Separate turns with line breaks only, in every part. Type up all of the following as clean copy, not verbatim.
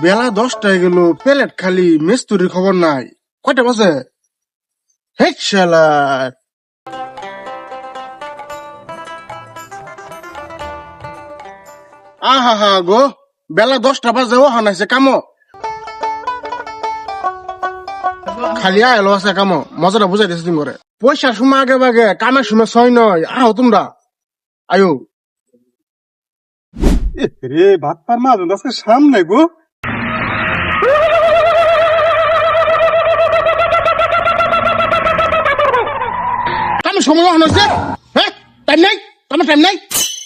বেলা 10টায় গেল, প্লেট খালি, মিস্ত্রির খবর নাই। কয়টা বাজে? হেট শালার। আহা হা গো, বেলা 10টা বাজে ও হানাইছে কামো। খালি আইলো আছে কামো, মজাটা বুঝাই দিছি তুমি করে। পয়সার সময় আগে বাগে, কামের সময় ছয় নয়। আহ তোমরা আয়ো।
রে ভাত পার মা আজকে সামনে গো।
কামের সময় হানাইছে, হ্যাঁ? টাইম নাই, কামের টাইম নাই।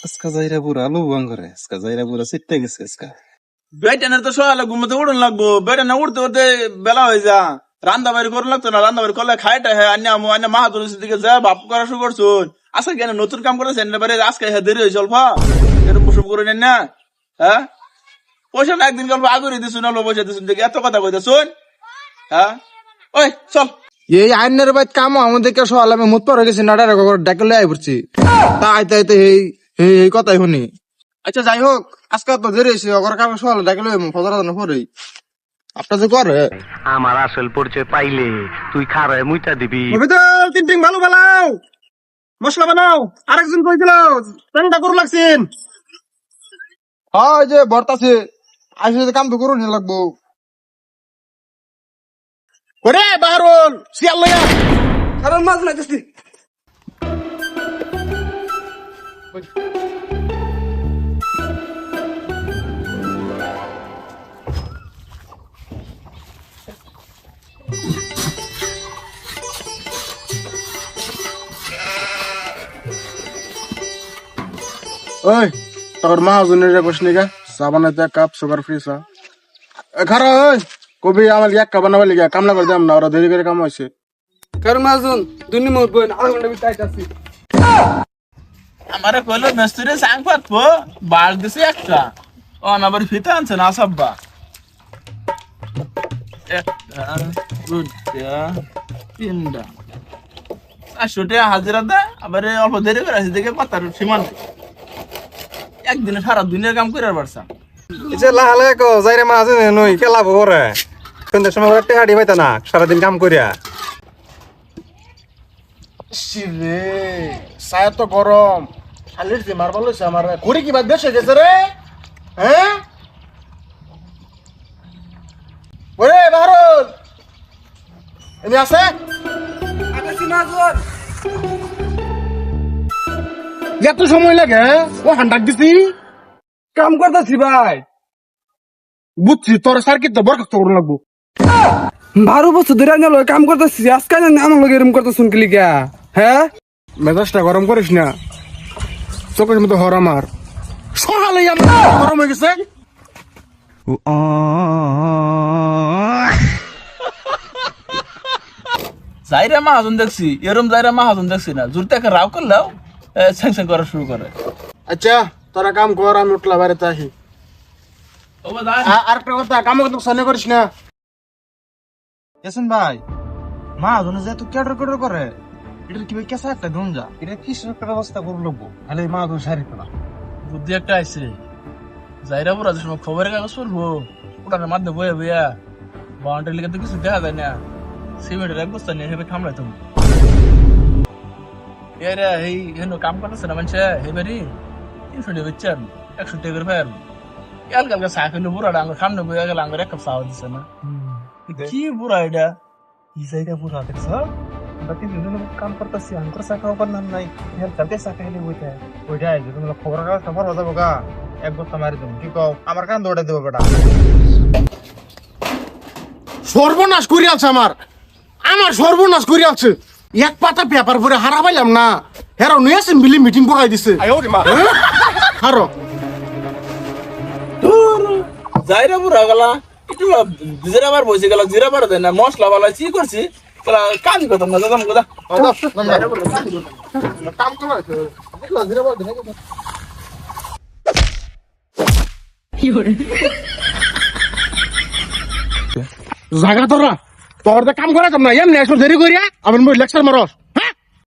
আজকা যাইরা পুরা আলু বাঙ্গরে আজকা যাইরা পুরা সিটতে গেছে আজকা।
বেটানের তো সকালে ঘুমোতে উঠুন লাগবো, বেটানে উঠতে উঠতে বেলা হয়ে যা। রান্না বাড়ি করুন লাগতো না, রান্না বাড়ি করলে খাইটা হ্যাঁ আন্না মাহাতুরের দিকে যা বাপ করা শুরু করছুন। আজকে কেন নতুন কাম করেছেন এবারে আজকে হ্যাঁ দেরি হয়েছে অল্প এরকম বসুম করে নেন না। হ্যাঁ পয়সা না একদিন গল্প আগুরি দিছুন, অল্প পয়সা দিছুন দেখে এত কথা কইতেছুন। হ্যাঁ ওই চল।
এই আইনের বাইত কাম আমাদের কে সকালে আমি মুত পরে গেছি নাটার ডাকলে আই পড়ছি তা আইতে আইতে এই কথাই শুনি। আচ্ছা যাই হোক, আজকে তো দেরি হয়েছে, ওর কামে সকালে ডাকলে ফজর আজানের পরেই আপনার যে করে
আমার আসল পরিচয় পাইলে তুই খারায় মুইটা দিবি।
তিন টিং ভালো বানাও, মশলা বানাও। আরেকজন কই দিল রান্না করু লাগছেন।
হ্যাঁ যে বর্তাছে আইসে কাম তো করুন লাগবো।
ওরে বাহারুল শিয়াল লইয়া
কারণ মাছ লাগতেছি।
ওই তোর মাহাজনের কোশনি গা চা বানাইতে কাপ সুগার ফ্রি চা খারা। ওই কবি আমার এক কাপ বানাবার লিগা কামলা করে দাম না, ওরা দেরি করে কাম হয়েছে।
কারণ মাছুন দুনি মোট বই আধা ঘন্টা ভিতরে আইতাছি।
আমারে কইলো মেস্তুরে সাং পাতবো বাল দিছে একটা অনাবার ফিতা আনছে না সাব্বা। একটা দুটা তিনটা 400 টাকা হাজিরা দেয়। আবার অল্প দেরি করে আছে দেখে পাতার সীমান একদিনে সারা দুনিয়ার কাম করে পারছা।
এসে লাহালে কো যাইরে মাছ নই কেলা ভরে সন্ধ্যার সময় একটা হাড়ি পাইতা না সারাদিন কাম করিয়া।
রে সায়া তো গরম, শালির যে মারবার লইছে আমার ঘুরি কি বাদ দেশে গেছে রে। হ্যাঁ ওরে বাহারুল এমনি আছে এত সময় লাগে? ও হান্ডাক দিছি
কাম করতেছি ভাই।
বুঝছি তোর সার্কিট তো বরখাস্ত করুন লাগবো।
12 বছর ধরে আমি কাম করতেছি, আজকে আমার লগে এরকম করতেছুন কি লিগা? হ্যাঁ
মেজাজটা গরম করিস না, চোখের মতো হর আমার সকালে আমার গরম হয়ে গেছে।
যাইরা মাহাজন দেখছি এরম যাইরা মাহাজন দেখছি না, জোরতে একটা রাও করলেও স্যাংশন করা শুরু করে।
আচ্ছা তোরা কাম কর, আমি উঠলা বাড়িতে আসি। আরেকটা কথা, কাম কিন্তু সনে করিস না।
এসেন ভাই মা জনে যে তুই কেডর কেডর করে এটা কি কেসা একটা গঞ্জা এটা কি একটা ব্যবস্থা করব লাগবো তাহলে মা তো সারি ফেলা।
বুদ্ধি একটা আইছে, যাইরা পুরা যে সময় খবরের কাগজ পড়বো ওটার মাধ্যমে বয়ে বইয়া বাউন্ডারি লিখে তো কিছু দেখা যায় না, সিমেন্টের এক বস্তা নিয়ে হেবে থামলাই তুমি এরা এই হেন কাম করতেছে না মানুষে হেবারি 300 টাকা বেচছেন 100 টাকা করে ফের কালকে চা খেলে বুড়াটা আমার সামনে বইয়া গেল আমার এক কাপ চা দিচ্ছে না। কি বুড়া এটা
এই জায়গা পুরা দেখছ বাকি দুজন কাম করতেছি আঙ্কুর চাকা ওপর নাম নাই হেল কালকে চাকা হেলে বইতে ওইটাই যদি তোমরা খবর কাগজ খবর হয়ে যাবো গা এক বস্তা মারি দেবো কি কও আমার কান দৌড়ে দেবো বেটা।
সর্বনাশ করে আছে আমার সর্বনাশ করে আছে। এক পাতা পেপার পরে হারা পাইলাম না, হেরাও নিয়ে আসেন বিলি মিটিং বহাই দিছে। হারো
যাইরা বুড়া গেলা একটু জিরা বার বসে গেল, জিরা বার দেয় না মশলা বালা কি করছি কাজ করতাম না দাম কথা
কাম করে জায়গা তোরা তোর কাম করা না এমনি দেরি করিয়া আমার লেকচার মারস।